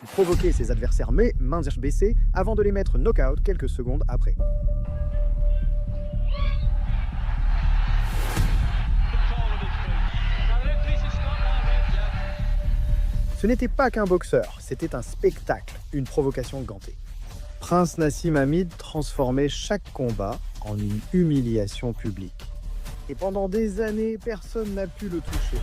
Il provoquait ses adversaires mais mains baissées avant de les mettre knock-out quelques secondes après. Ce n'était pas qu'un boxeur, c'était un spectacle, une provocation gantée. Prince Nassim Hamid transformait chaque combat en une humiliation publique. Et pendant des années, personne n'a pu le toucher.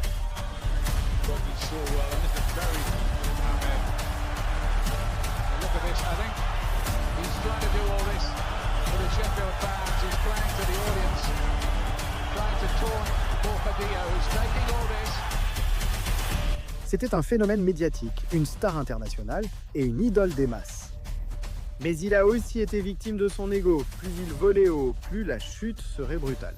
C'était un phénomène médiatique, une star internationale et une idole des masses. Mais il a aussi été victime de son ego. Plus il volait haut, plus la chute serait brutale.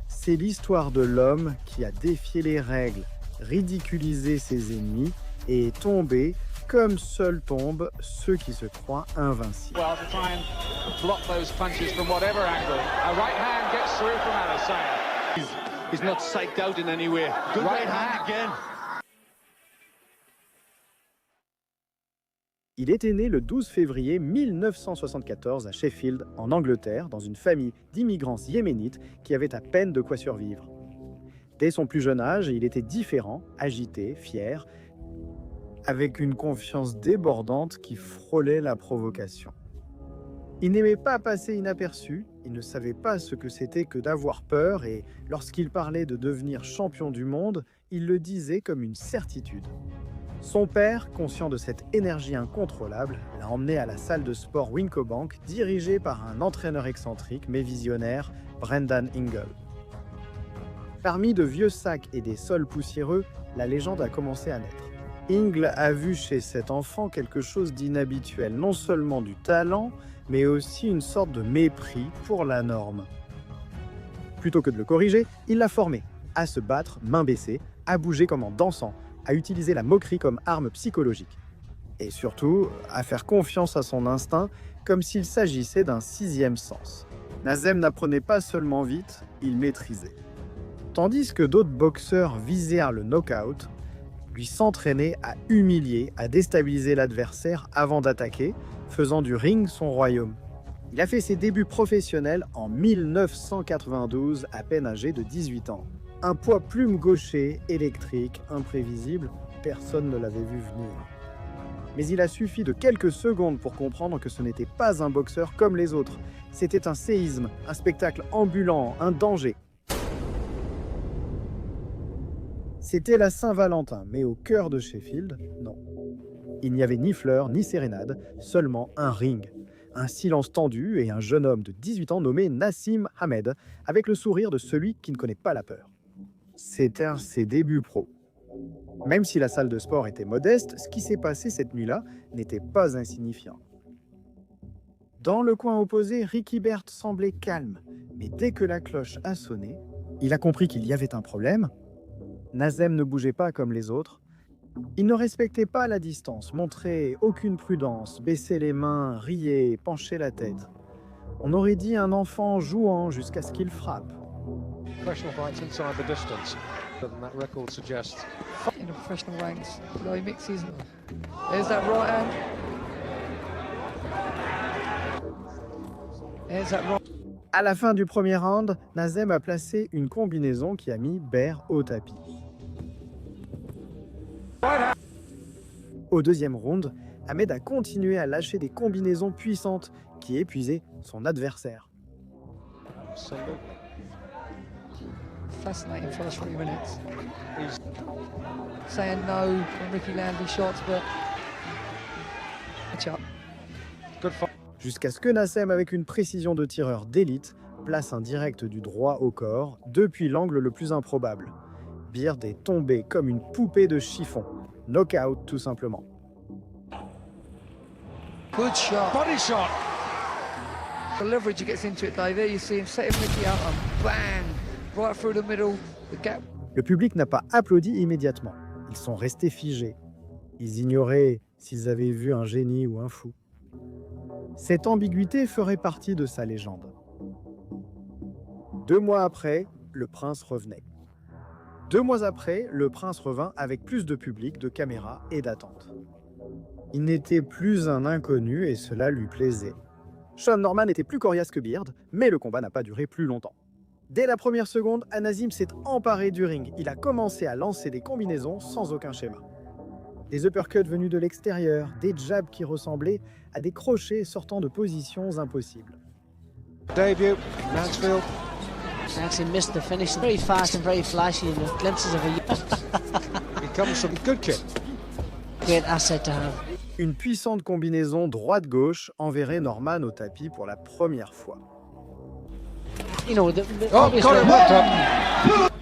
C'est l'histoire de l'homme qui a défié les règles, ridiculisé ses ennemis et est tombé comme seuls tombent ceux qui se croient invincibles. He's not psyched out in any way. Good right hand again. Il était né le 12 février 1974 à Sheffield, en Angleterre, dans une famille d'immigrants yéménites qui avaient à peine de quoi survivre. Dès son plus jeune âge, il était différent, agité, fier, avec une confiance débordante qui frôlait la provocation. Il n'aimait pas passer inaperçu, il ne savait pas ce que c'était que d'avoir peur et lorsqu'il parlait de devenir champion du monde, il le disait comme une certitude. Son père, conscient de cette énergie incontrôlable, l'a emmené à la salle de sport Wincobank, dirigée par un entraîneur excentrique mais visionnaire, Brendan Ingle. Parmi de vieux sacs et des sols poussiéreux, la légende a commencé à naître. Ingle a vu chez cet enfant quelque chose d'inhabituel, non seulement du talent, mais aussi une sorte de mépris pour la norme. Plutôt que de le corriger, il l'a formé à se battre main baissée, à bouger comme en dansant, à utiliser la moquerie comme arme psychologique. Et surtout, à faire confiance à son instinct comme s'il s'agissait d'un sixième sens. Nazem n'apprenait pas seulement vite, il maîtrisait. Tandis que d'autres boxeurs visèrent le knock-out, lui s'entraînait à humilier, à déstabiliser l'adversaire avant d'attaquer, faisant du ring son royaume. Il a fait ses débuts professionnels en 1992, à peine âgé de 18 ans. Un poids plume gaucher, électrique, imprévisible, personne ne l'avait vu venir. Mais il a suffi de quelques secondes pour comprendre que ce n'était pas un boxeur comme les autres. C'était un séisme, un spectacle ambulant, un danger. C'était la Saint-Valentin, mais au cœur de Sheffield, non. Il n'y avait ni fleurs, ni sérénade, seulement un ring. Un silence tendu et un jeune homme de 18 ans nommé Nassim Hamed, avec le sourire de celui qui ne connaît pas la peur. C'était ses débuts pro. Même si la salle de sport était modeste, ce qui s'est passé cette nuit-là n'était pas insignifiant. Dans le coin opposé, Ricky Bert semblait calme, mais dès que la cloche a sonné, il a compris qu'il y avait un problème. Nazem ne bougeait pas comme les autres. Il ne respectait pas la distance, montrait aucune prudence, baissait les mains, riait, penchait la tête. On aurait dit un enfant jouant jusqu'à ce qu'il frappe. Professional fights inside the distance, than that record suggests. In the professional ranks, although he mixes. There's that right hand. There's that right. À la fin du premier round, Nazem a placé une combinaison qui a mis Baer au tapis. Au deuxième round, Hamed a continué à lâcher des combinaisons puissantes qui épuisaient son adversaire. Single. Fascinating first 3 minutes. He's saying no when Ricky landed shots, but catch up. Good fight. Jusqu'à ce que Nassem, avec une précision de tireur d'élite, place un direct du droit au corps depuis l'angle le plus improbable. Beard est tombé comme une poupée de chiffon. Knockout tout simplement. Good shot. Body shot. The leverage he gets into it, Dave. There you see him setting Ricky out and bang! Right through the middle, the gap. Le public n'a pas applaudi immédiatement. Ils sont restés figés. Ils ignoraient s'ils avaient vu un génie ou un fou. Cette ambiguïté ferait partie de sa légende. 2 mois après, le prince revenait. 2 mois après, le prince revint avec plus de public, de caméras et d'attentes. Il n'était plus un inconnu et cela lui plaisait. Sean Norman était plus coriace que Beard, mais le combat n'a pas duré plus longtemps. Dès la première seconde, Anasim s'est emparé du ring. Il a commencé à lancer des combinaisons sans aucun schéma. Des uppercuts venus de l'extérieur, des jabs qui ressemblaient à des crochets sortant de positions impossibles. Debut, Mansfield. Actually missed the finish. Very fast and very flashy, and the glimpses of He comes from good kid. a great asset to have. Une puissante combinaison droite-gauche enverrait Norman au tapis pour la première fois. You know, Oh, obviously, got him hooked up.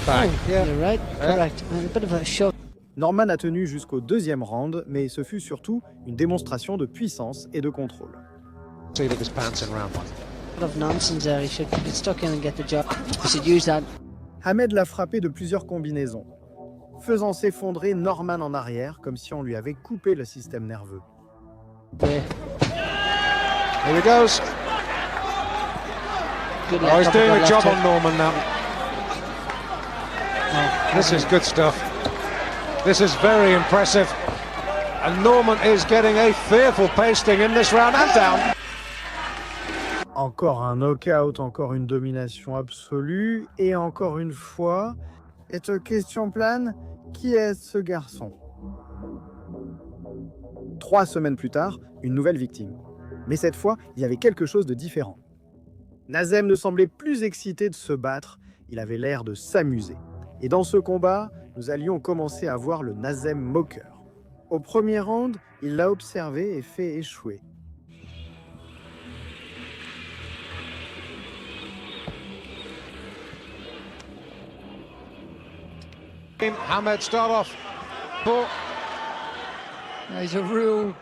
Back, yeah. you're right, correct. And a bit of a shock. Norman a tenu jusqu'au deuxième round, mais ce fut surtout une démonstration de puissance et de contrôle. Seat of his pants in round one. A lot of nonsense there. He should get stuck in and get the job. He should use that. Ahmed l'a frappé de plusieurs combinaisons, faisant s'effondrer Norman en arrière comme si on lui avait coupé le système nerveux. Way. Here he goes. Good Oh, left he's uppercut, doing a left job hook. on Norman now. This is good stuff. This is very impressive. And Norman is getting a fearful pasting in this round and down. Encore un knockout, encore une domination absolue, et encore une fois, cette question plane, qui est ce garçon? 3 semaines plus tard, une nouvelle victime. Mais cette fois, il y avait quelque chose de différent. Nazem ne semblait plus excité de se battre, il avait l'air de s'amuser. Et dans ce combat, nous allions commencer à voir le Nazem moqueur. Au premier round, il l'a observé et fait échouer. Hamed start off. But He's a real...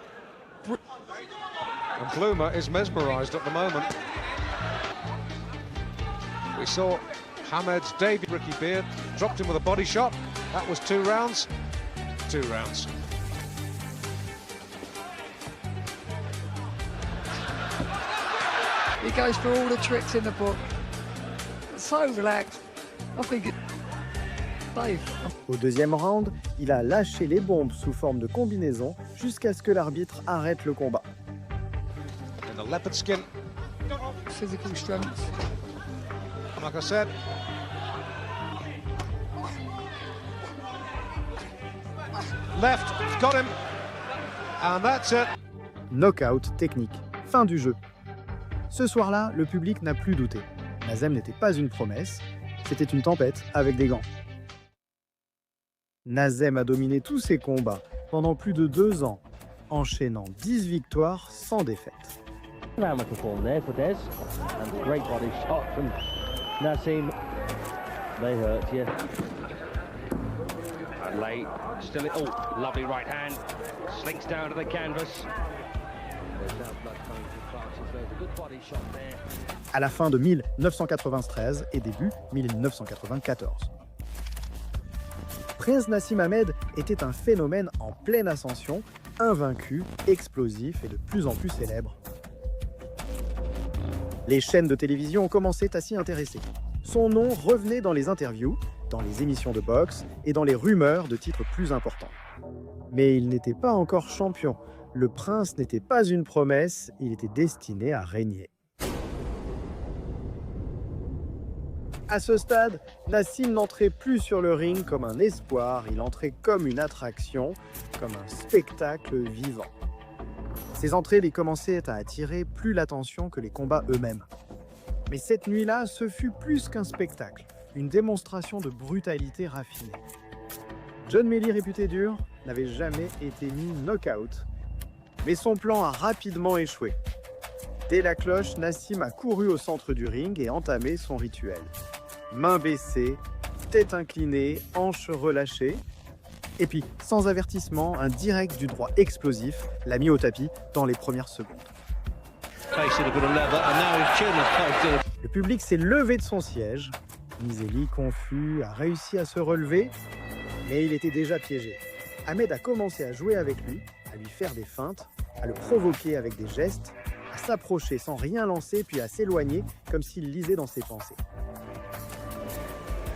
and Bloomer is mesmerised at the moment. We saw Hamed's debut. Ricky Beard dropped him with a body shot. That was 2 rounds. 2 rounds. He goes for all the tricks in the book. So relaxed. I think it's safe. Au deuxième round, il a lâché les bombes sous forme de combinaison jusqu'à ce que l'arbitre arrête le combat. In the leopard skin, Physical strength. like I said. Left, got him. And that's it. Knockout technique. Fin du jeu. Ce soir-là, le public n'a plus douté. Nazem n'était pas une promesse, c'était une tempête avec des gants. Nazem a dominé tous ses combats pendant plus de 2 ans, enchaînant 10 victoires sans défaite. Wonderful form there for Des, and great body shot from Nasim. They hurt you. And late, still, oh, lovely right hand, slinks down to the canvas. There's no blood coming from Clarkson, so it's a good body shot there. À la fin de 1993 et début 1994. Prince Nasim Hamed était un phénomène en pleine ascension, invaincu, explosif et de plus en plus célèbre. Les chaînes de télévision commençaient à s'y intéresser. Son nom revenait dans les interviews, dans les émissions de boxe et dans les rumeurs de titres plus importants. Mais il n'était pas encore champion. Le prince n'était pas une promesse, il était destiné à régner. À ce stade, Nasim n'entrait plus sur le ring comme un espoir, il entrait comme une attraction, comme un spectacle vivant. Ses entrées les commençaient à attirer plus l'attention que les combats eux-mêmes. Mais cette nuit-là, ce fut plus qu'un spectacle, une démonstration de brutalité raffinée. John Melly, réputé dur, n'avait jamais été mis knock-out, mais son plan a rapidement échoué. Dès la cloche, Nasim a couru au centre du ring et entamé son rituel. Mains baissées, tête inclinée, hanches relâchées. Et puis, sans avertissement, un direct du droit explosif l'a mis au tapis dans les premières secondes. Le public s'est levé de son siège. Miseli, confus, a réussi à se relever, mais il était déjà piégé. Hamed a commencé à jouer avec lui, à lui faire des feintes, à le provoquer avec des gestes, à s'approcher sans rien lancer, puis à s'éloigner comme s'il lisait dans ses pensées.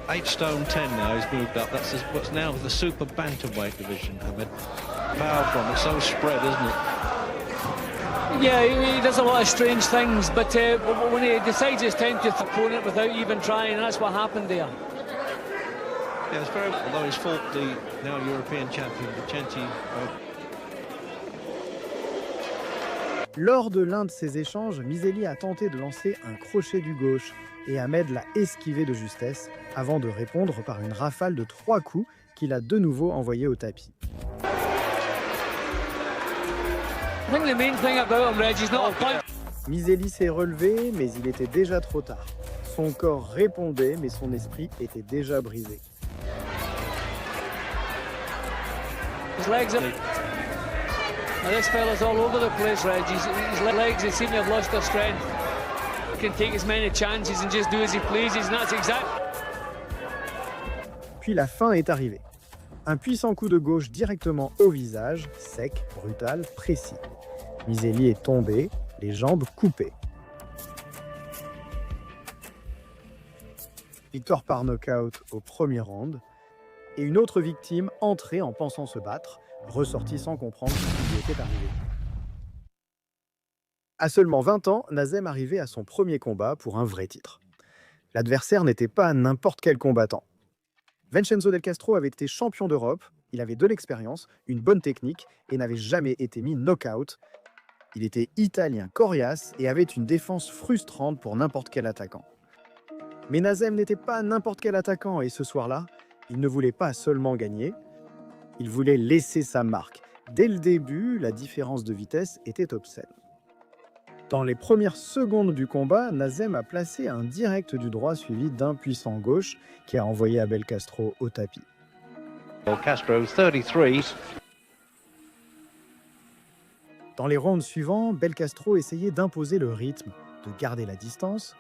8 stone 10 now, he's moved up. That's what's now the super bantamweight division, Hamed. power from. It's so spread, isn't it? Yeah, he does a lot of strange things, but when he decides it's time to opponent without even trying, that's what happened there. Yeah, it's very. Although he's fought the now European champion Vicente. Lors de l'un de ces échanges, Miselli a tenté de lancer un crochet du gauche et Ahmed l'a esquivé de justesse avant de répondre par une rafale de 3 coups qu'il a de nouveau envoyé au tapis. I think the main thing about him, Reg, he's not a punch. Miselli s'est relevé, mais il était déjà trop tard. Son corps répondait, mais son esprit était déjà brisé. His legs are... Now this fella's all over the place, Reg. His legs, they seem to have lost their strength. He can take as many chances and just do as he pleases, and that's exact. Puis la fin est arrivée. Un puissant coup de gauche directement au visage, sec, brutal, précis. Miselli est tombé, les jambes coupées. Victoire par knockout au premier round. Et une autre victime entrée en pensant se battre, ressortie sans comprendre ce qui lui était arrivé. À seulement 20 ans, Nazem arrivait à son premier combat pour un vrai titre. L'adversaire n'était pas n'importe quel combattant. Vincenzo Del Castro avait été champion d'Europe, il avait de l'expérience, une bonne technique et n'avait jamais été mis knockout. Il était italien coriace et avait une défense frustrante pour n'importe quel attaquant. Mais Nazem n'était pas n'importe quel attaquant et ce soir-là, il ne voulait pas seulement gagner, il voulait laisser sa marque. Dès le début, la différence de vitesse était obscène. Dans les premières secondes du combat, Nazem a placé un direct du droit suivi d'un puissant gauche qui a envoyé Abel Castro au tapis. Castro, 33. Dans les rounds suivants, Belcastro essayait d'imposer le rythme, de garder la distance,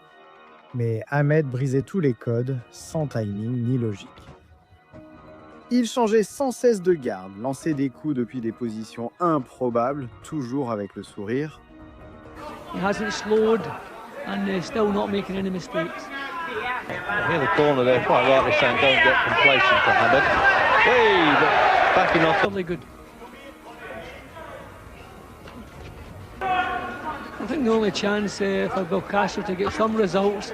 mais Ahmed brisait tous les codes, sans timing ni logique. Il changeait sans cesse de garde, lançait des coups depuis des positions improbables, toujours avec le sourire. He hasn't slowed and still not making any mistakes. I hear the corner there quite rightly saying don't get complacent to Ahmed. Hey, but backing off. Really good. I think the only chance for Belcastro to get some results.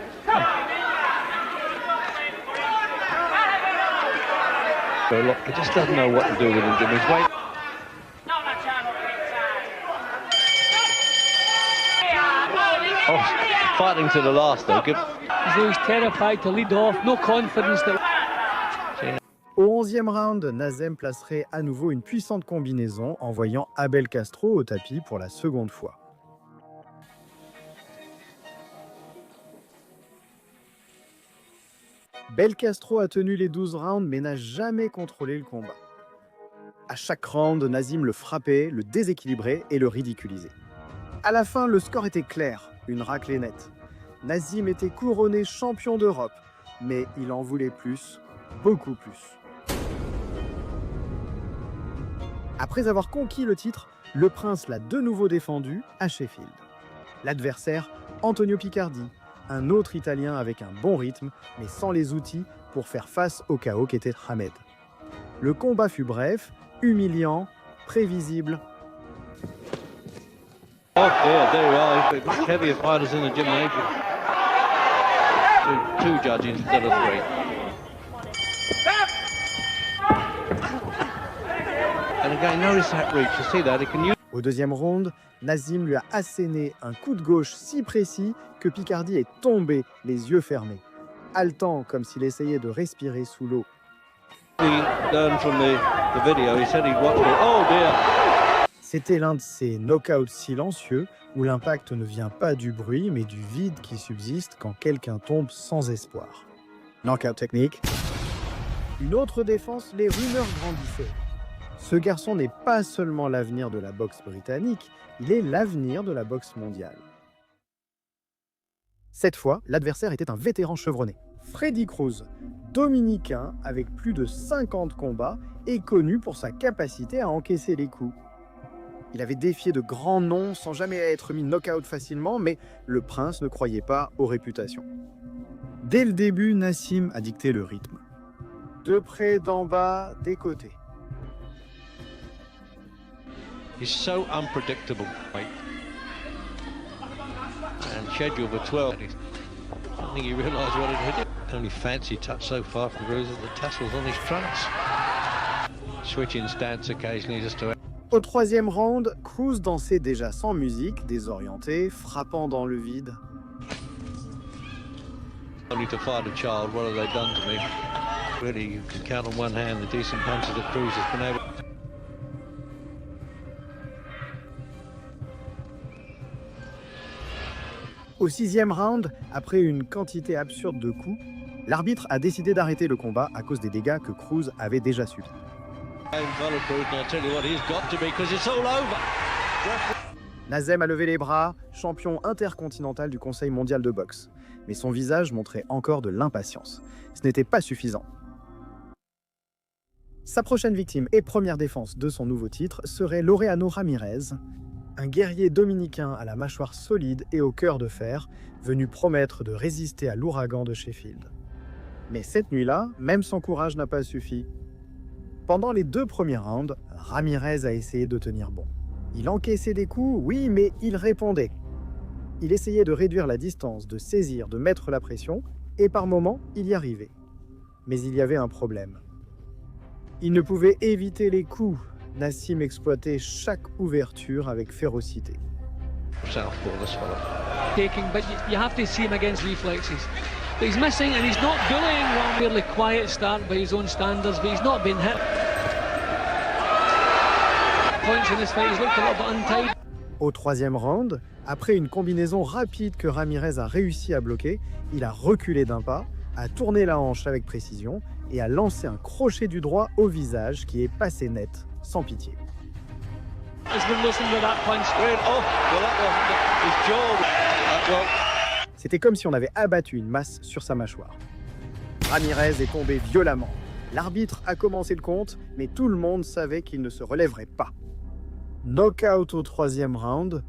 So look, he just doesn't know what to do with him, Jimmy. He's waiting. Oh, fighting to the last though. As though he's terrified to lead off, no confidence that... Au 11e round, Nazem placerait à nouveau une puissante combinaison, envoyant Abel Castro au tapis pour la seconde fois. Belcastro a tenu les 12 rounds mais n'a jamais contrôlé le combat. À chaque round, Nazem le frappait, le déséquilibrait et le ridiculisait. À la fin, le score était clair, une raclée nette. Nazem était couronné champion d'Europe, mais il en voulait plus, beaucoup plus. Après avoir conquis le titre, le prince l'a de nouveau défendu à Sheffield. L'adversaire, Antonio Picardi, un autre Italien avec un bon rythme, mais sans les outils pour faire face au chaos qu'était Ahmed. Le combat fut bref, humiliant, prévisible. Oh dear, there you are. Much heavier fighters in the gymnasium. Two judges instead of 3. And again, notice that reach. You see that? He can use. Au deuxième round, Nazem lui a asséné un coup de gauche si précis que Picardi est tombé, les yeux fermés, haletant comme s'il essayait de respirer sous l'eau. C'était l'un de ces knockouts silencieux où l'impact ne vient pas du bruit mais du vide qui subsiste quand quelqu'un tombe sans espoir. Knockout technique. Une autre défense, les rumeurs grandissaient. Ce garçon n'est pas seulement l'avenir de la boxe britannique, il est l'avenir de la boxe mondiale. Cette fois, l'adversaire était un vétéran chevronné. Freddy Cruz, dominicain avec plus de 50 combats et connu pour sa capacité à encaisser les coups. Il avait défié de grands noms sans jamais être mis knock-out facilement, mais le prince ne croyait pas aux réputations. Dès le début, Nazem a dicté le rythme. De près, d'en bas, des côtés. He's so unpredictable. And scheduled for 12. I don't think he realised what it hit. Only fancy touch so far from Cruz is the tassels on his trunks. Switching stance occasionally just to... Au troisième round, Cruz dansait déjà sans musique, désorienté, frappant dans le vide. Only to find a child, what have they done to me? Really, you can count on one hand the decent punches that Cruz has been able... Au sixième round, après une quantité absurde de coups, l'arbitre a décidé d'arrêter le combat à cause des dégâts que Cruz avait déjà subis. Nazem a levé les bras, champion intercontinental du Conseil mondial de boxe. Mais son visage montrait encore de l'impatience. Ce n'était pas suffisant. Sa prochaine victime et première défense de son nouveau titre serait Laureano Ramirez, un guerrier dominicain à la mâchoire solide et au cœur de fer, venu promettre de résister à l'ouragan de Sheffield. Mais cette nuit-là, même son courage n'a pas suffi. Pendant les 2 premiers rounds, Ramirez a essayé de tenir bon. Il encaissait des coups, oui, mais il répondait. Il essayait de réduire la distance, de saisir, de mettre la pression, et par moments, il y arrivait. Mais il y avait un problème. Il ne pouvait éviter les coups. Nassim exploitait chaque ouverture avec férocité. Taking, but you have to see him against reflexes. But he's missing, and he's not bullying one fairly quiet start by his own standards, but he's not been hit. Points in this fight, he's looked a little bit untied. Au troisième round, après une combinaison rapide que Ramirez a réussi à bloquer, il a reculé d'un pas, a tourné la hanche avec précision et a lancé un crochet du droit au visage qui est passé net, sans pitié. C'était comme si on avait abattu une masse sur sa mâchoire. Ramirez est tombé violemment. L'arbitre a commencé le compte, mais tout le monde savait qu'il ne se relèverait pas. Knockout au troisième round,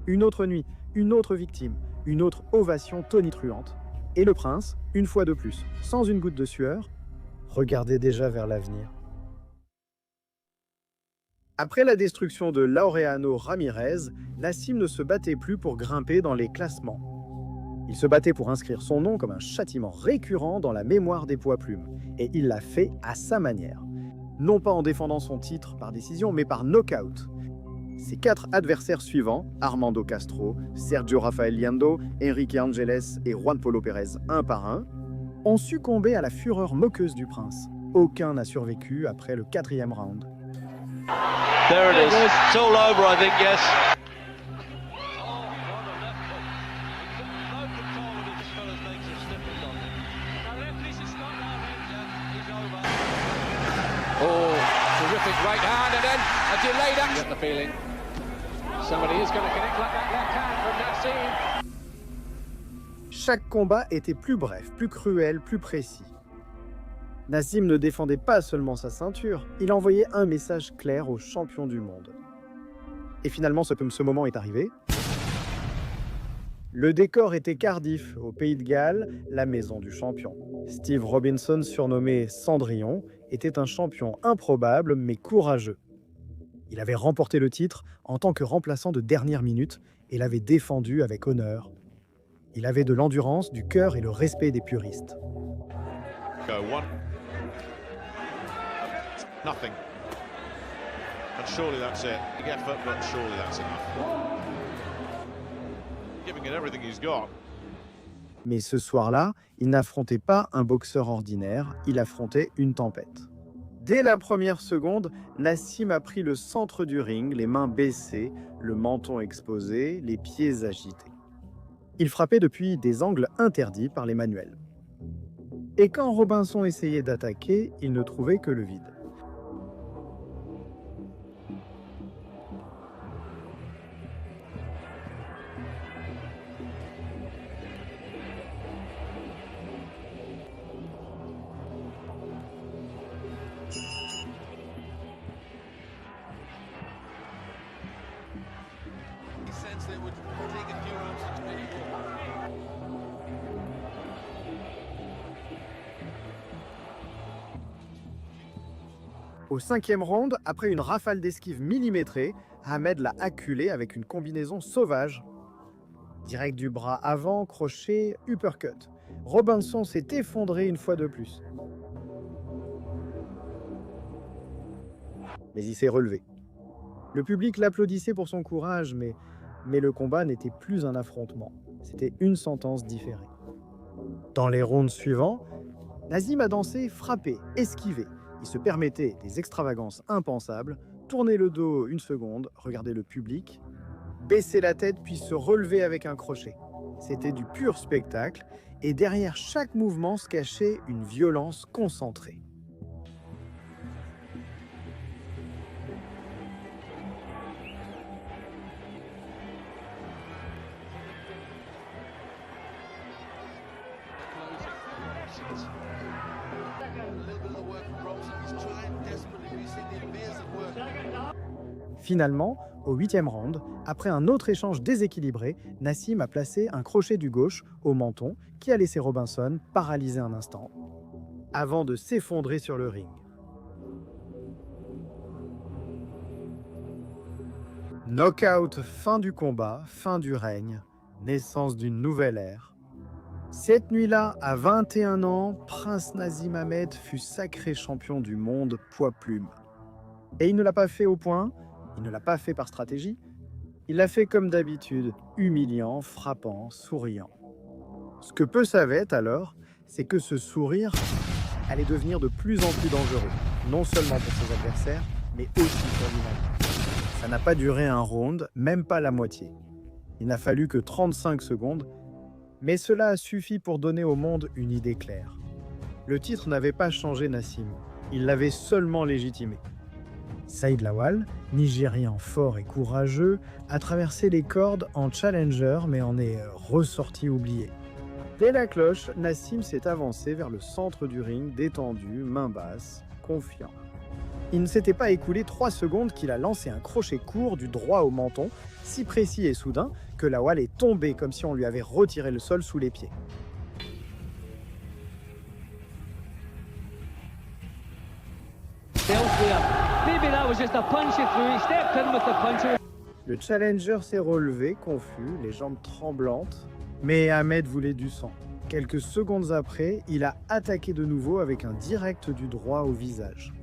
une autre nuit, une autre victime, une autre ovation tonitruante. Et le prince, une fois de plus, sans une goutte de sueur, regardait déjà vers l'avenir. Après la destruction de Laureano Ramirez, Nassim ne se battait plus pour grimper dans les classements. Il se battait pour inscrire son nom comme un châtiment récurrent dans la mémoire des poids-plumes. Et il l'a fait à sa manière. Non pas en défendant son titre par décision, mais par knockout. Ses 4 adversaires suivants, Armando Castro, Sergio Rafael Liando, Enrique Angeles et Juan Polo Pérez, un par un, ont succombé à la fureur moqueuse du prince. Aucun n'a survécu après le 4e round. There it is. It's all over, I think, yes. Oh, terrific right hand, and then a delayed action. You get the feeling somebody is going to connect like that left hand from that scene. Chaque combat était plus bref, plus cruel, plus précis. Nassim ne défendait pas seulement sa ceinture, il envoyait un message clair aux champions du monde. Et finalement, ce moment est arrivé. Le décor était Cardiff, au Pays de Galles, la maison du champion. Steve Robinson, surnommé Cendrillon, était un champion improbable mais courageux. Il avait remporté le titre en tant que remplaçant de dernière minute et l'avait défendu avec honneur. Il avait de l'endurance, du cœur et le respect des puristes. Nothing. And surely that's it. Big effort, but surely that's enough. Giving it everything he's got. Mais ce soir-là, il n'affrontait pas un boxeur ordinaire, il affrontait une tempête. Dès la première seconde, Nassim a pris le centre du ring, les mains baissées, le menton exposé, les pieds agités. Il frappait depuis des angles interdits par les manuels. Et quand Robinson essayait d'attaquer, il ne trouvait que le vide. Au 5e round, après une rafale d'esquive millimétrée, Ahmed l'a acculé avec une combinaison sauvage. Direct du bras avant, crochet, uppercut. Robinson s'est effondré une fois de plus. Mais il s'est relevé. Le public l'applaudissait pour son courage, mais le combat n'était plus un affrontement. C'était une sentence différée. Dans les rounds suivants, Naseem a dansé, frappé, esquivé. Il se permettait des extravagances impensables, tourner le dos une seconde, regarder le public, baisser la tête puis se relever avec un crochet. C'était du pur spectacle et derrière chaque mouvement se cachait une violence concentrée. Finalement, au 8e round, après un autre échange déséquilibré, Naseem a placé un crochet du gauche au menton qui a laissé Robinson paralysé un instant, avant de s'effondrer sur le ring. Knockout, fin du combat, fin du règne, naissance d'une nouvelle ère. Cette nuit-là, à 21 ans, Prince Naseem Hamed fut sacré champion du monde poids-plume. Et il ne l'a pas fait au point, il ne l'a pas fait par stratégie, il l'a fait comme d'habitude, humiliant, frappant, souriant. Ce que peu savaient alors, c'est que ce sourire allait devenir de plus en plus dangereux, non seulement pour ses adversaires, mais aussi pour lui-même. Ça n'a pas duré un round, même pas la moitié. Il n'a fallu que 35 secondes, mais cela a suffi pour donner au monde une idée claire. Le titre n'avait pas changé Naseem, il l'avait seulement légitimé. Saïd Lawal, Nigérian fort et courageux, a traversé les cordes en challenger mais en est ressorti oublié. Dès la cloche, Naseem s'est avancé vers le centre du ring, détendu, main basse, confiant. Il ne s'était pas écoulé 3 secondes qu'il a lancé un crochet court du droit au menton, si précis et soudain que Lawal est tombé comme si on lui avait retiré le sol sous les pieds. Le challenger s'est relevé, confus, les jambes tremblantes, mais Ahmed voulait du sang. Quelques secondes après, il a attaqué de nouveau avec un direct du droit au visage.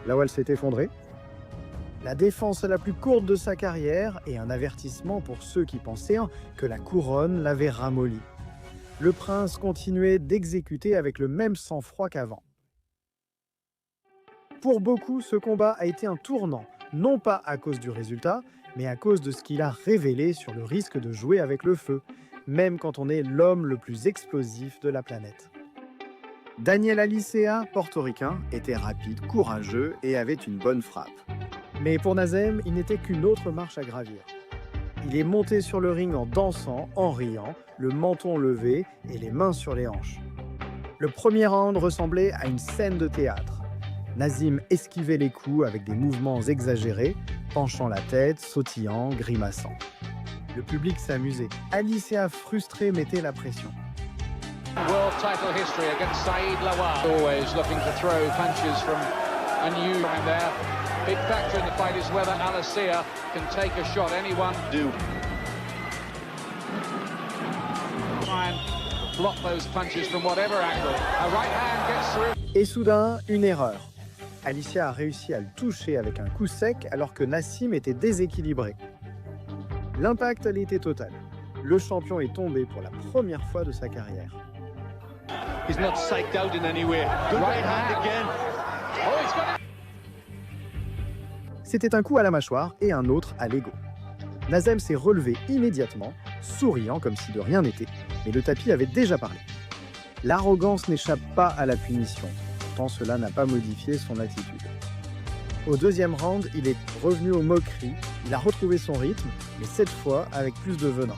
Lawal s'est effondré. La défense la plus courte de sa carrière et un avertissement pour ceux qui pensaient que la couronne l'avait ramolli. Le prince continuait d'exécuter avec le même sang-froid qu'avant. Pour beaucoup, ce combat a été un tournant, non pas à cause du résultat, mais à cause de ce qu'il a révélé sur le risque de jouer avec le feu, même quand on est l'homme le plus explosif de la planète. Daniel Alicea, portoricain, était rapide, courageux et avait une bonne frappe. Mais pour Naseem, il n'était qu'une autre marche à gravir. Il est monté sur le ring en dansant, en riant, le menton levé et les mains sur les hanches. Le premier round ressemblait à une scène de théâtre. Naseem esquivait les coups avec des mouvements exagérés, penchant la tête, sautillant, grimaçant. Le public s'amusait. Alicea, frustré, mettait la pression. World title history against Saïd Lawal. Always looking to throw punches from a new line there. Big factor in the fight is whether Alicea can take a shot. Anyone do. Try and block those punches from whatever angle. A right hand gets through. Et soudain, une erreur. Alicea a réussi à le toucher avec un coup sec alors que Naseem était déséquilibré. L'impact allait être total. Le champion est tombé pour la première fois de sa carrière. He's not psyched out in any way. Good right hand again. Oh, he's got it. C'était un coup à la mâchoire et un autre à l'ego. Naseem s'est relevé immédiatement, souriant comme si de rien n'était, mais le tapis avait déjà parlé. L'arrogance n'échappe pas à la punition, pourtant cela n'a pas modifié son attitude. Au deuxième round, il est revenu aux moqueries, il a retrouvé son rythme, mais cette fois avec plus de venin.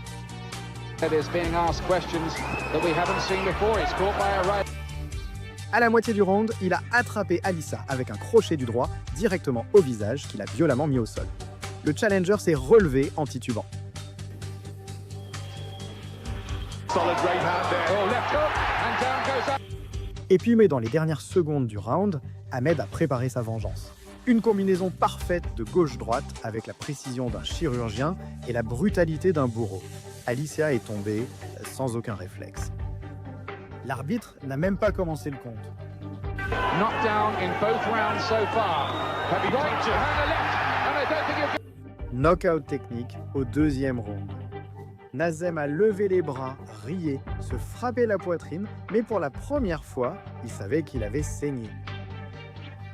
À la moitié du round, il a attrapé Alicea avec un crochet du droit directement au visage qu'il a violemment mis au sol. Le challenger s'est relevé en titubant. Et puis, mais dans les dernières secondes du round, Ahmed a préparé sa vengeance. Une combinaison parfaite de gauche-droite avec la précision d'un chirurgien et la brutalité d'un bourreau. Alicia est tombée sans aucun réflexe. L'arbitre n'a même pas commencé le compte. Knockdown in both rounds so far. Heavy right to hand left, and I don't think you'll... Knockout technique au deuxième round. Nazem a levé les bras, rié, se frappé la poitrine, mais pour la première fois, il savait qu'il avait saigné.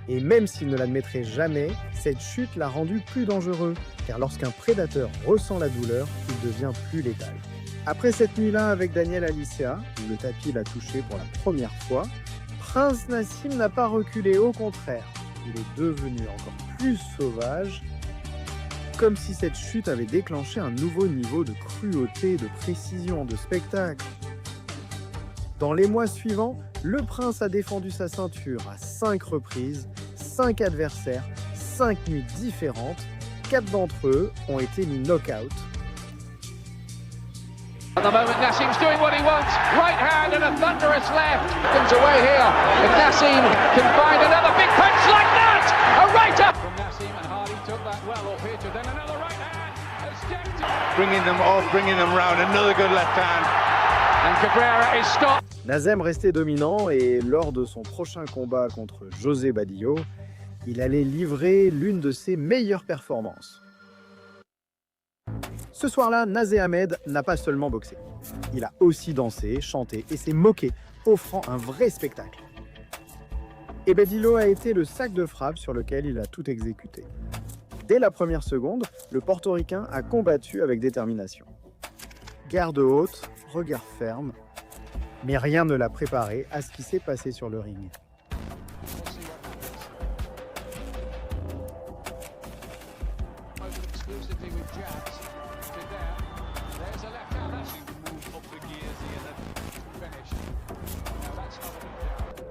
Et même s'il ne l'admettrait jamais, cette chute l'a rendu plus dangereux, car lorsqu'un prédateur ressent la douleur, il devient plus létal. Après cette nuit-là avec Daniel Alicia, où le tapis l'a touché pour la première fois, Prince Naseem n'a pas reculé, au contraire. Il est devenu encore plus sauvage, comme si cette chute avait déclenché un nouveau niveau de cruauté, de précision, de spectacle. Dans les mois suivants, le prince a défendu sa ceinture à 5 reprises, 5 adversaires, 5 nuits différentes. 4 d'entre eux ont été mis knock-out. At the moment, Naseem's doing what he wants. Right hand and a thunderous left. Comes away here. If Naseem can find another big punch like that, a right up from Naseem, and Hardy took that well off here. Then another right hand. Bringing them off, bringing them round. Another good left hand. And Cabrera is stopped. Nazem restait dominant et lors de son prochain combat contre José Badillo, il allait livrer l'une de ses meilleures performances. Ce soir-là, Nazé Ahmed n'a pas seulement boxé. Il a aussi dansé, chanté et s'est moqué, offrant un vrai spectacle. Et Badillo a été le sac de frappe sur lequel il a tout exécuté. Dès la première seconde, le Portoricain a combattu avec détermination. Garde haute, regard ferme, mais rien ne l'a préparé à ce qui s'est passé sur le ring.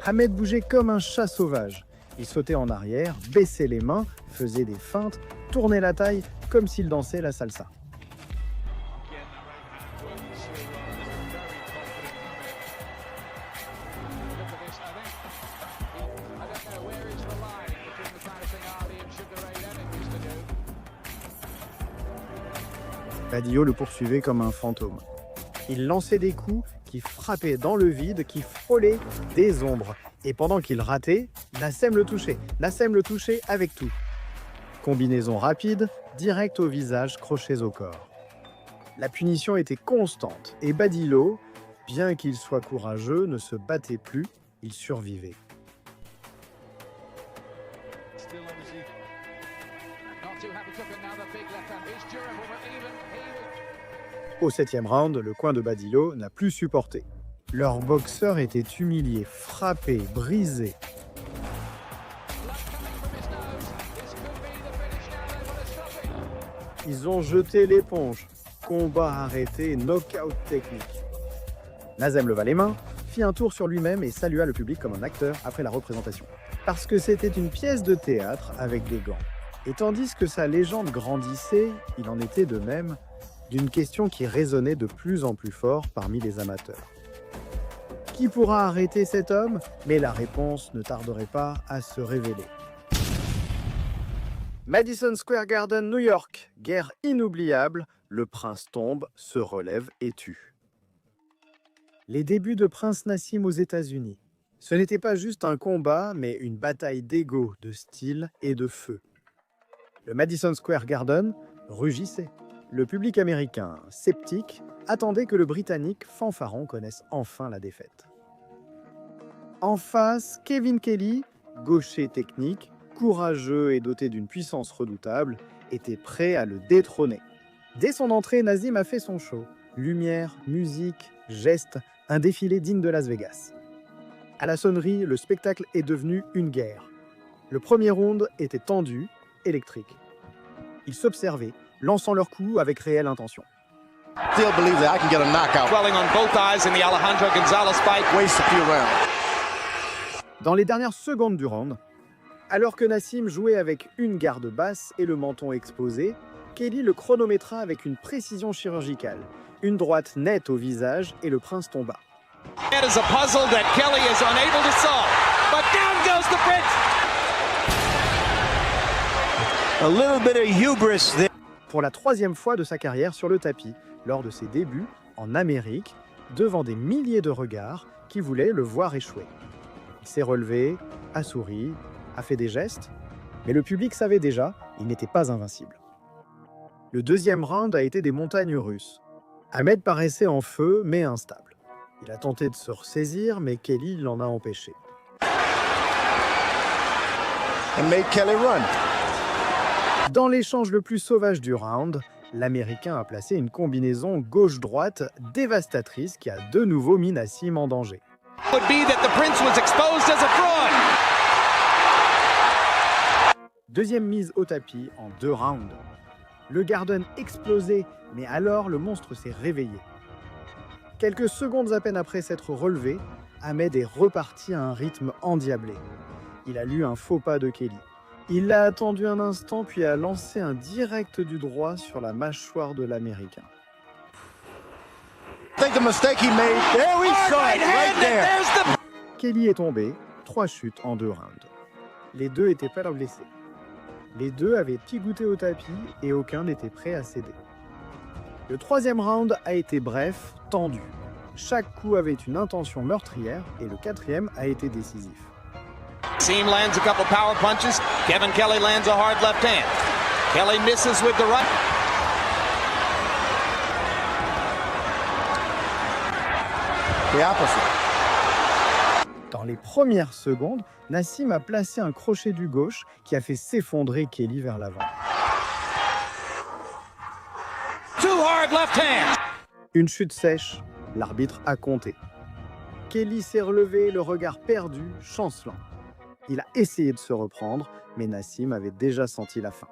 Ahmed bougeait comme un chat sauvage. Il sautait en arrière, baissait les mains, faisait des feintes, tournait la taille comme s'il dansait la salsa. Badillo le poursuivait comme un fantôme. Il lançait des coups qui frappaient dans le vide, qui frôlaient des ombres. Et pendant qu'il ratait, Naseem le touchait avec tout. Combinaison rapide, direct au visage, crochets au corps. La punition était constante et Badillo, bien qu'il soit courageux, ne se battait plus, il survivait. Au 7e round, le coin de Badillo n'a plus supporté. Leurs boxeurs étaient humiliés, frappés, brisés. Ils ont jeté l'éponge. Combat arrêté, knock-out technique. Nazem leva les mains, fit un tour sur lui-même et salua le public comme un acteur après la représentation. Parce que c'était une pièce de théâtre avec des gants. Et tandis que sa légende grandissait, il en était de même d'une question qui résonnait de plus en plus fort parmi les amateurs. Qui pourra arrêter cet homme? Mais la réponse ne tarderait pas à se révéler. Madison Square Garden, New York. Guerre inoubliable, le prince tombe, se relève et tue. Les débuts de Prince Naseem aux États-Unis. Ce n'était pas juste un combat, mais une bataille d'ego, de style et de feu. Le Madison Square Garden rugissait. Le public américain, sceptique, attendait que le Britannique fanfaron connaisse enfin la défaite. En face, Kevin Kelly, gaucher technique, courageux et doté d'une puissance redoutable, était prêt à le détrôner. Dès son entrée, Naseem a fait son show. Lumière, musique, gestes, un défilé digne de Las Vegas. À la sonnerie, le spectacle est devenu une guerre. Le premier round était tendu, électrique. Ils s'observaient, lançant leurs coups avec réelle intention. Still believes that I can get a knockout. Dwelling on both eyes in the Alejandro Gonzalez fight. Waste a few rounds. Dans les dernières secondes du round, alors que Naseem jouait avec une garde basse et le menton exposé, Kelly le chronométra avec une précision chirurgicale, Une droite nette au visage et le prince tomba. It is a puzzle that Kelly is unable to solve. But down goes the Prince. A little bit of hubris there. Pour la 3e fois de sa carrière sur le tapis, lors de ses débuts en Amérique, devant des milliers de regards qui voulaient le voir échouer. Il s'est relevé, a souri, a fait des gestes, mais le public savait déjà, il n'était pas invincible. Le 2e round a été des montagnes russes. Ahmed paraissait en feu, mais instable. Il a tenté de se ressaisir, mais Kelly l'en a empêché. And made Kelly run. Dans l'échange le plus sauvage du round, l'Américain a placé une combinaison gauche-droite dévastatrice qui a de nouveau mis Nassim en danger. Would be that the Prince was exposed as a fraud. Deuxième mise au tapis en 2 rounds. Le Garden explosait, mais alors le monstre s'est réveillé. Quelques secondes à peine après s'être relevé, Ahmed est reparti à un rythme endiablé. Il a lu un faux pas de Kelly. Il l'a attendu un instant puis a lancé un direct du droit sur la mâchoire de l'Américain. Kelly est tombé, 3 chutes en 2 rounds. Les deux étaient pas blessés. Les deux avaient pigoûté au tapis et aucun n'était prêt à céder. Le 3e round a été bref, tendu. Chaque coup avait une intention meurtrière et le 4e a été décisif. Nassim lands a couple power punches. Kevin Kelly lands a hard left hand. Kelly misses with the right. The opposite. Dans les premières secondes, Nassim a placé un crochet du gauche qui a fait s'effondrer Kelly vers l'avant. Two hard left hands. Une chute sèche, l'arbitre a compté. Kelly s'est relevé, le regard perdu, chancelant. Il a essayé de se reprendre, mais Nassim avait déjà senti la fin.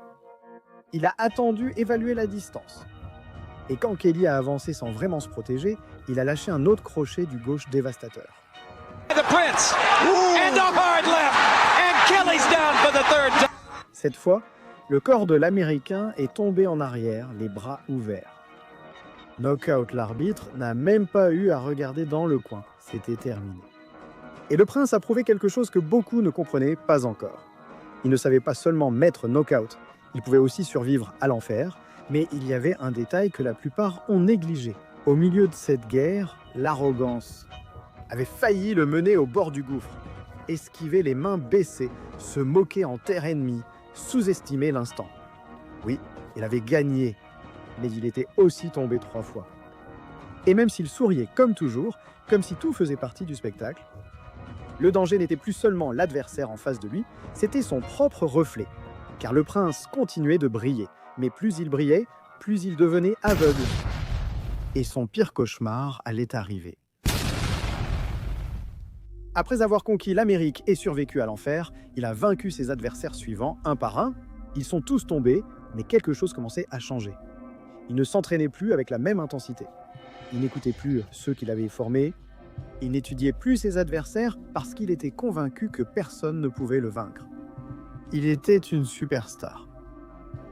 Il a attendu, évalué la distance. Et quand Kelly a avancé sans vraiment se protéger, il a lâché un autre crochet du gauche dévastateur. The Prince. And a hard left. And Kelly's down for the 3rd time. Cette fois, le corps de l'Américain est tombé en arrière, les bras ouverts. Knockout, l'arbitre n'a même pas eu à regarder dans le coin. C'était terminé. Et le prince a prouvé quelque chose que beaucoup ne comprenaient pas encore. Il ne savait pas seulement mettre knockout, il pouvait aussi survivre à l'enfer, mais il y avait un détail que la plupart ont négligé. Au milieu de cette guerre, l'arrogance avait failli le mener au bord du gouffre. Esquiver les mains baissées, se moquer en terre ennemie, sous-estimer l'instant. Oui, il avait gagné, mais il était aussi tombé 3 fois. Et même s'il souriait comme toujours, comme si tout faisait partie du spectacle, le danger n'était plus seulement l'adversaire en face de lui, c'était son propre reflet. Car le prince continuait de briller, mais plus il brillait, plus il devenait aveugle. Et son pire cauchemar allait arriver. Après avoir conquis l'Amérique et survécu à l'enfer, il a vaincu ses adversaires suivants, un par un. Ils sont tous tombés, mais quelque chose commençait à changer. Il ne s'entraînait plus avec la même intensité. Il n'écoutait plus ceux qu'il avait formés. Il n'étudiait plus ses adversaires parce qu'il était convaincu que personne ne pouvait le vaincre. Il était une superstar.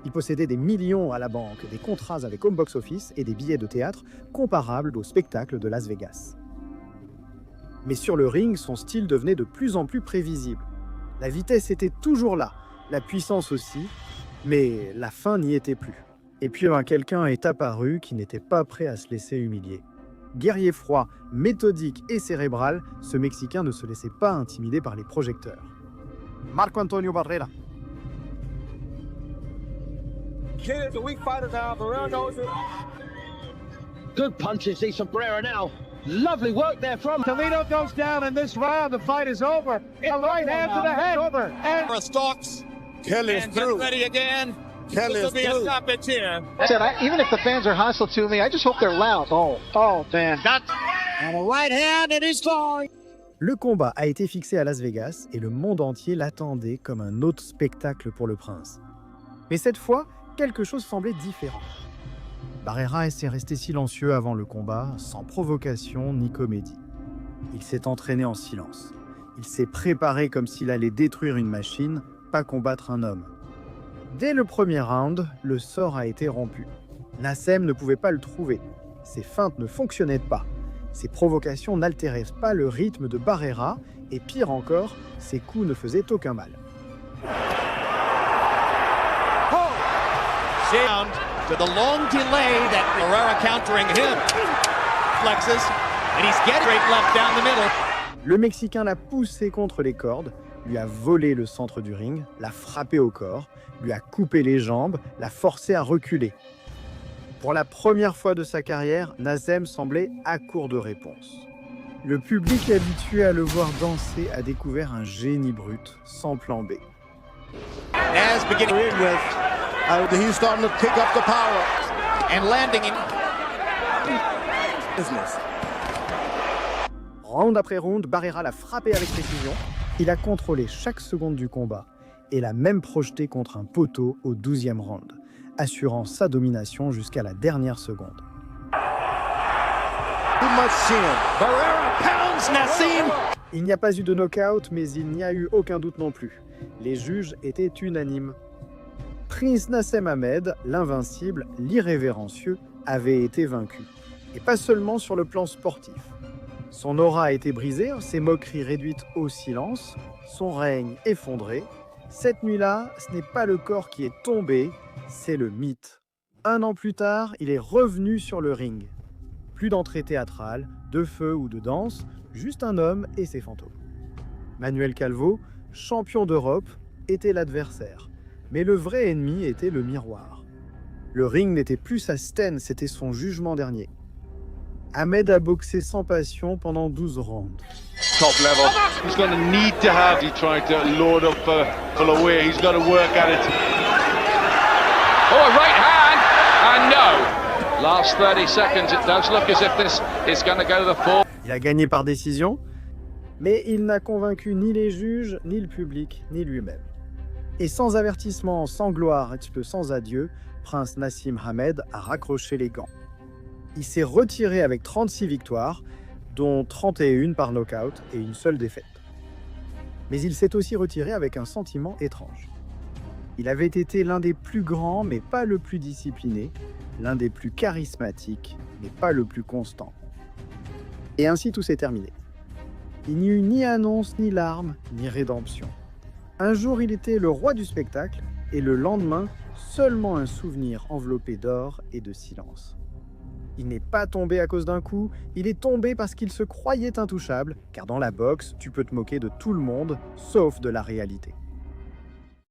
Il possédait des millions à la banque, des contrats avec Home Box Office et des billets de théâtre comparables au spectacle de Las Vegas. Mais sur le ring, son style devenait de plus en plus prévisible. La vitesse était toujours là, la puissance aussi, mais la fin n'y était plus. Et puis quelqu'un est apparu qui n'était pas prêt à se laisser humilier. Guerrier froid, méthodique et cérébral, ce Mexicain ne se laissait pas intimider par les projecteurs. Marco Antonio Barrera. Kid is a weak fighter now. Barrera knows it. Good punches, see Barrera now. Lovely work there from Toledo. Goes down in this round. The fight is over. A right hand to the head. Over. And Stalks. Kelly is through. Ready again. Kelly is through. Stoppage here. I said, even if the fans are hostile to me, I just hope they're loud. Oh, man. And a right hand, and he's falling. Le combat a été fixé à Las Vegas et le monde entier l'attendait comme un autre spectacle pour le prince. Mais cette fois, quelque chose semblait différent. Barrera s'est resté silencieux avant le combat, sans provocation ni comédie. Il s'est entraîné en silence. Il s'est préparé comme s'il allait détruire une machine, pas combattre un homme. Dès le premier round, le sort a été rompu. Nassem ne pouvait pas le trouver. Ses feintes ne fonctionnaient pas. Ses provocations n'altéraient pas le rythme de Barrera, et pire encore, ses coups ne faisaient aucun mal. Down to the long delay that Barrera countering him. Flexes, and he's getting straight left down the middle. Le Mexicain l'a poussé contre les cordes, lui a volé le centre du ring, l'a frappé au corps, lui a coupé les jambes, l'a forcé à reculer. Pour la première fois de sa carrière, Nazem semblait à court de réponse. Le public habitué à le voir danser a découvert un génie brut, sans plan B. As beginning with, he's starting to pick up the power and landing in business. Round après round, Barrera l'a frappé avec précision. Il a contrôlé chaque seconde du combat et l'a même projeté contre un poteau au 12e round, assurant sa domination jusqu'à la dernière seconde. Il n'y a pas eu de knockout, mais il n'y a eu aucun doute non plus. Les juges étaient unanimes. Prince Naseem Hamed, l'invincible, l'irrévérencieux, avait été vaincu. Et pas seulement sur le plan sportif. Son aura a été brisée, ses moqueries réduites au silence, son règne effondré. Cette nuit-là, ce n'est pas le corps qui est tombé, c'est le mythe. 1 an plus tard, il est revenu sur le ring. Plus d'entrée théâtrale, de feu ou de danse, juste un homme et ses fantômes. Manuel Calvo, champion d'Europe, était l'adversaire. Mais le vrai ennemi était le miroir. Le ring n'était plus sa scène, c'était son jugement dernier. Hamed a boxé sans passion pendant 12 rounds. Top level. He's going to need to have. He tried to load up for away. He's got to work at it. Oh, a right hand, and no. Last 30 seconds, it does look as if this is going to go to the floor. Il a gagné par décision, mais il n'a convaincu ni les juges, ni le public, ni lui-même. Et sans avertissement, sans gloire, sans adieu, Prince Naseem Hamed a raccroché les gants. Il s'est retiré avec 36 victoires, dont 31 par knockout et une seule défaite. Mais il s'est aussi retiré avec un sentiment étrange. Il avait été l'un des plus grands, mais pas le plus discipliné, l'un des plus charismatiques, mais pas le plus constant. Et ainsi tout s'est terminé. Il n'y eut ni annonce, ni larmes, ni rédemption. Un jour, il était le roi du spectacle, et le lendemain, seulement un souvenir enveloppé d'or et de silence. Il n'est pas tombé à cause d'un coup, il est tombé parce qu'il se croyait intouchable, car dans la boxe, tu peux te moquer de tout le monde, sauf de la réalité.